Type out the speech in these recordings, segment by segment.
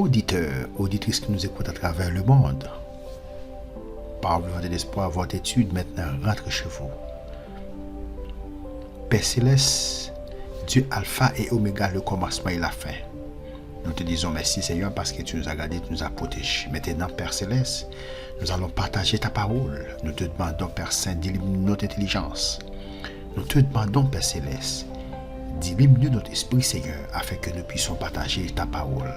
auditeurs, auditrices qui nous écoutent à travers le monde, par volonté d'espoir, votre étude maintenant rentre chez vous. Père Céleste, Dieu Alpha et Oméga, le commencement et la fin. Nous te disons merci Seigneur parce que tu nous as gardés, tu nous as protégés. Maintenant Père Céleste, nous allons partager ta parole. Nous te demandons Père Saint d'illuminer notre intelligence. Nous te demandons Père Céleste d'illuminer notre esprit Seigneur afin que nous puissions partager ta parole.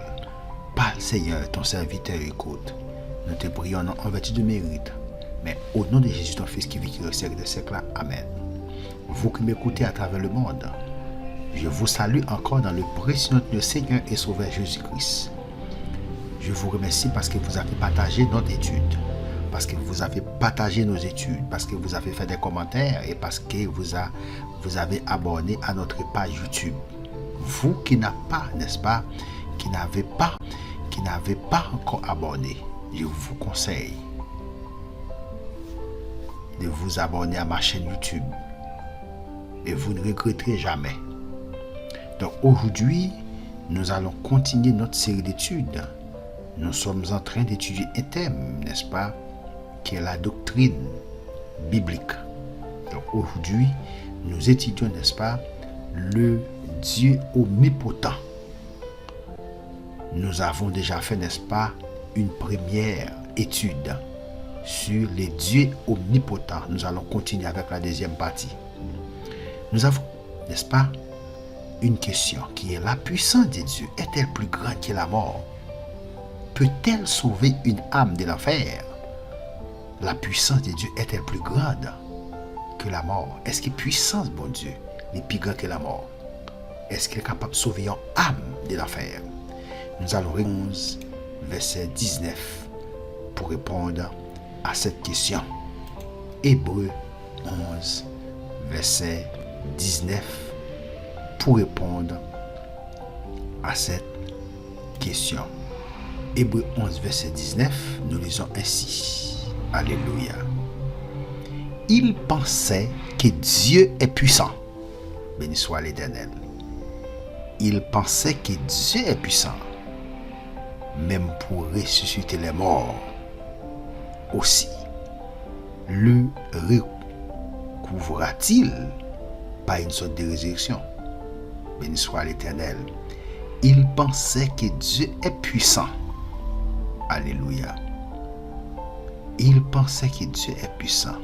Parle Seigneur, ton serviteur écoute. Nous te prions en vertu de mérite. Mais au nom de Jésus ton Fils qui vit qui au siècle des siècles. Amen. Vous qui m'écoutez à travers le monde, je vous salue encore dans le précieux nom de Seigneur et Sauveur Jésus-Christ. Je vous remercie parce que vous avez partagé notre étude, parce que vous avez partagé nos études, parce que vous avez fait des commentaires et parce que vous avez abonné à notre page YouTube. Vous qui n'avez pas, n'est-ce pas, qui n'avez pas encore abonné, je vous conseille de vous abonner à ma chaîne YouTube et vous ne regretterez jamais. Donc aujourd'hui, nous allons continuer notre série d'études. Nous sommes en train d'étudier un thème, n'est-ce pas, qui est la doctrine biblique. Donc aujourd'hui, nous étudions, n'est-ce pas, le Dieu omnipotent. Nous avons déjà fait, n'est-ce pas, une première étude sur les dieux omnipotents. Nous allons continuer avec la deuxième partie. Nous avons, n'est-ce pas, une question qui est: la puissance de Dieu est-elle plus grande que la mort? Peut-elle sauver une âme de l'enfer? La puissance de Dieu est-elle plus grande que la mort? Est-ce que la puissance, bon Dieu, est plus grande que la mort? Est-ce qu'elle est capable de sauver une âme de l'enfer? Nous allons répondre verset 19 pour répondre à cette question. Hébreux 11, verset 19 pour répondre à cette question. Hébreux 11, verset 19, nous lisons ainsi. Alléluia. Il pensait que Dieu est puissant. Béni soit l'Éternel. Il pensait que Dieu est puissant, même pour ressusciter les morts. Aussi, le recouvra-t-il par une sorte de résurrection? Béni soit l'Éternel. Il pensait que Dieu est puissant. Alléluia. Il pensait que Dieu est puissant.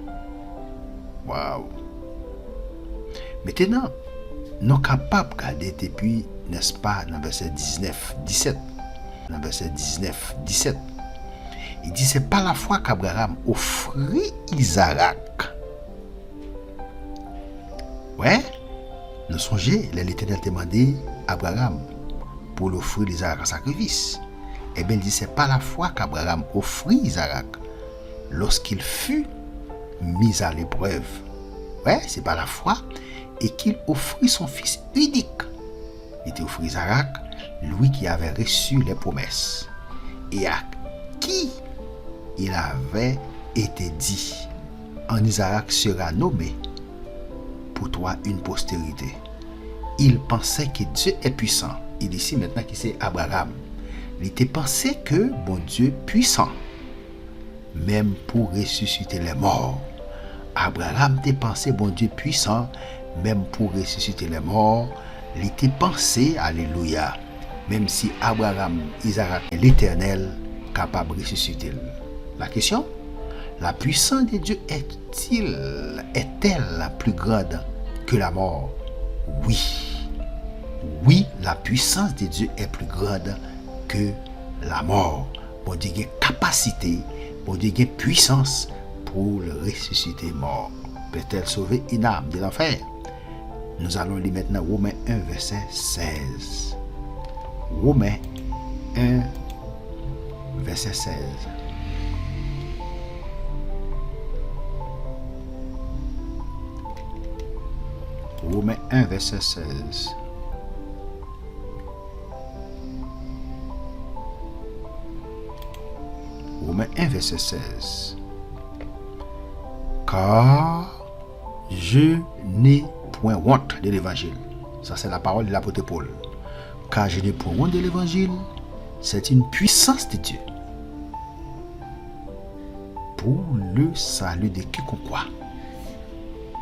Waouh. Maintenant, nous sommes capables de regarder depuis, n'est-ce pas, dans le verset 19, 17. Dans le verset 19, 17. Il dit: c'est pas la foi qu'Abraham offrit Isaac. Ouais, nous songeons, l'Éternel demandé à Abraham pour l'offrir Isaac en sacrifice. Eh bien, il dit: c'est pas la foi qu'Abraham offrit Isaac lorsqu'il fut mis à l'épreuve. Ouais, c'est pas la foi. Et qu'il offrit son fils unique. Il était offert Isaac, lui qui avait reçu les promesses. Et à qui il avait été dit: en Isaac sera nommé pour toi une postérité. Il pensait que Dieu est puissant. Il dit ici maintenant que c'est Abraham. Il était pensé que bon Dieu puissant, même pour ressusciter les morts. Abraham était pensé bon Dieu puissant, même pour ressusciter les morts. Il était pensé, alléluia, même si Abraham, Isaac est l'Éternel, capable de ressusciter. La question: la puissance de Dieu est-elle plus grande que la mort? Oui. Oui, la puissance de Dieu est plus grande que la mort. Bon Dieu a une capacité, bon Dieu a une puissance pour le ressusciter mort. Peut-elle sauver une âme de l'enfer? Nous allons lire maintenant Romains 1, verset 16. Romains 1, verset 16. Romains 1, verset 16. Romains 1, verset 16. Car je n'ai point honte de l'évangile. Ça, c'est la parole de l'apôtre Paul. Car je n'ai point honte de l'évangile, C'est une puissance de Dieu pour le salut de quiconque croit.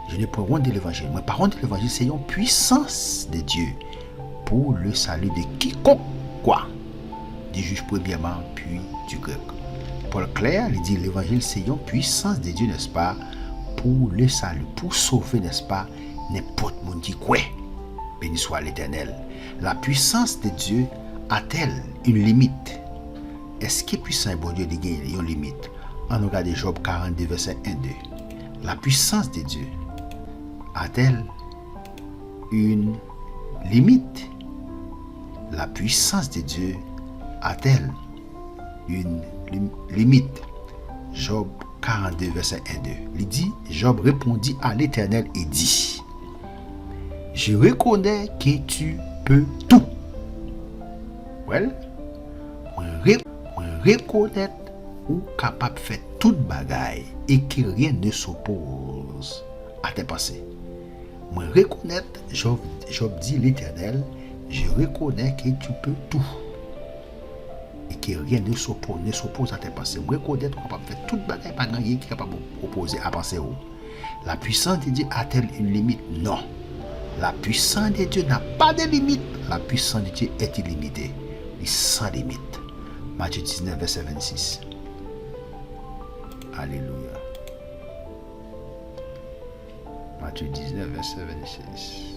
Je ne prends pas de l'évangile. Mais par contre, l'évangile, c'est une puissance de Dieu pour le salut de quiconque croit. Du juge premièrement, puis du grec. Paul Clair, il dit l'évangile, c'est une puissance de Dieu, n'est-ce pas, pour le salut, pour sauver, n'est-ce pas, n'importe monde qui croit. Béni soit l'Éternel. La puissance de Dieu a-t-elle une limite? Est-ce que puissant bon Dieu a une limite? On regarde Job 42, verset 1-2. La puissance de Dieu a-t-elle une limite? La puissance de Dieu a-t-elle une limite? Job 42, verset 1-2. Il dit, Job répondit à l'Éternel et dit, je reconnais que tu peux tout. Well, on reconnaît ou capable de faire toute bagaille et que rien ne s'oppose à tes pensées. Moi reconnaître, Job dit l'Éternel, je reconnais que tu peux tout et que rien ne s'oppose à tes pensées. Moi reconnaître capable de faire toute bagaille, pas rien qui est capable d'opposer à penser. La puissance de Dieu a-t-elle une limite? Non. La puissance de Dieu n'a pas de limite. La puissance de Dieu est illimitée. Il est sans limite. Matthieu 19, verset 26. Alléluia. Matthieu 19, verset 26.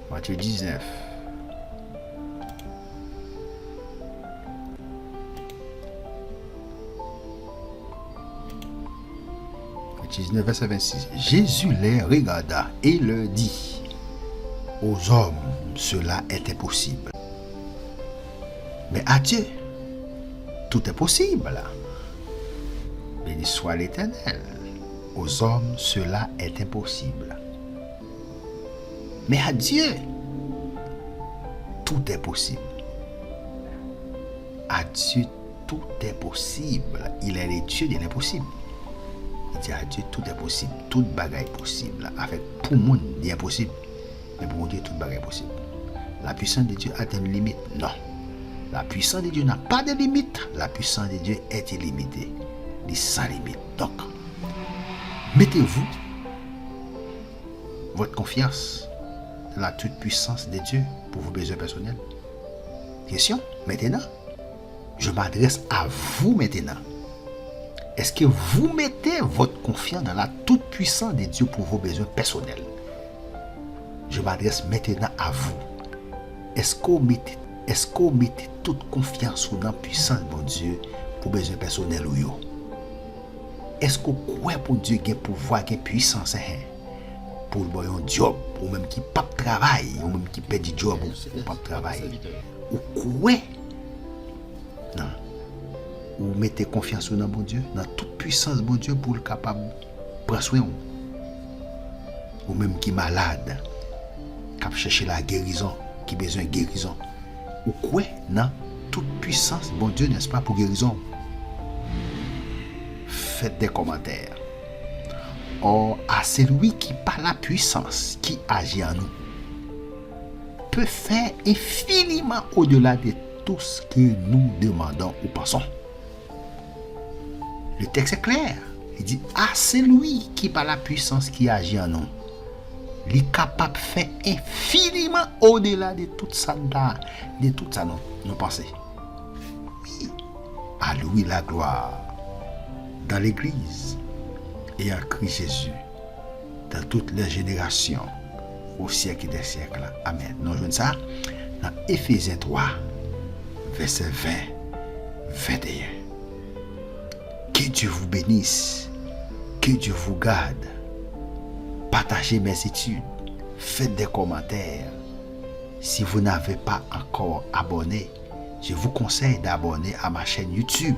Matthieu 19. Matthieu 19, verset 26. Jésus les regarda et leur dit, aux hommes, cela est impossible. Mais à Dieu, tout est possible. Béni soit l'Éternel. Aux hommes, cela est impossible. Mais à Dieu, tout est possible. À Dieu, tout est possible. Il est le Dieu de l'impossible. Il dit à Dieu, tout est possible. Toute bagaille possible. Avec pour le monde, il est impossible. Mais pour Dieu, toute bagaille possible. La puissance de Dieu a une limite? Non. La puissance de Dieu n'a pas de limite. La puissance de Dieu est illimitée. Il est sans limite. Donc, mettez-vous votre confiance dans la toute puissance de Dieu pour vos besoins personnels. Question, maintenant, je m'adresse à vous maintenant. Est-ce que vous mettez votre confiance dans la toute puissance de Dieu pour vos besoins personnels? Je m'adresse maintenant à vous. Est-ce que vous mettez toute confiance dans la puissance de Dieu pour besoins personnels ou yo? Est-ce que vous croyez pour Dieu qui a pouvoir, qui a puissance pour le bon job, ou même qui pas de travail, ou même qui perd du job, ou pas de travail? Ou croyez? Non. Ou mettez confiance dans bon Dieu, dans toute puissance de bon Dieu pour le capable de prendre soin. Ou même qui est malade, qui cherche la guérison, qui a besoin de guérison. Ou quoi dans toute puissance bon Dieu, n'est-ce pas, pour guérison? Faites des commentaires. Or, à celui qui par la puissance qui agit en nous peut faire infiniment au-delà de tout ce que nous demandons ou pensons. Le texte est clair. Il dit, à celui qui par la puissance qui agit en nous, il est capable de faire infiniment au-delà de tout ça, nos pensées. Oui, à lui la gloire dans l'Église et en Christ Jésus dans toutes les générations au siècle des siècles. Amen. Nous jouons ça dans Éphésiens 3, verset 20, 21. Que Dieu vous bénisse, que Dieu vous garde. Partagez mes études, faites des commentaires. Si vous n'avez pas encore abonné, je vous conseille d'abonner à ma chaîne YouTube.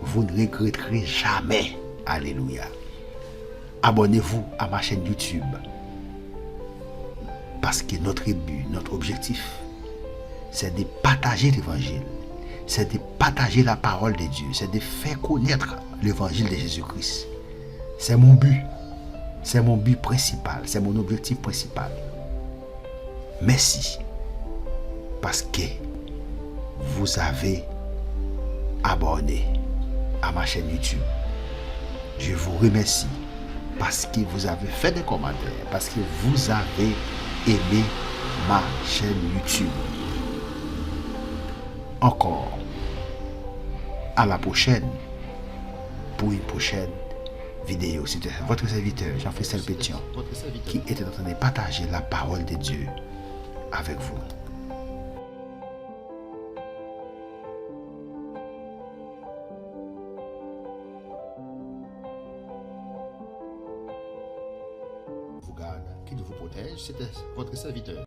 Vous ne regretterez jamais. Alléluia. Abonnez-vous à ma chaîne YouTube. Parce que notre but, notre objectif, c'est de partager l'évangile. C'est de partager la parole de Dieu. C'est de faire connaître l'évangile de Jésus-Christ. C'est mon but. C'est mon but principal. C'est mon objectif principal. Merci parce que vous avez abonné à ma chaîne YouTube. Je vous remercie parce que vous avez fait des commentaires, parce que vous avez aimé ma chaîne YouTube. Encore, à la prochaine pour une prochaine vidéo. C'était votre serviteur Jean-Christelle Pétion qui était en train de partager la parole de Dieu avec vous. Vous garde, qui vous protège, c'était votre serviteur.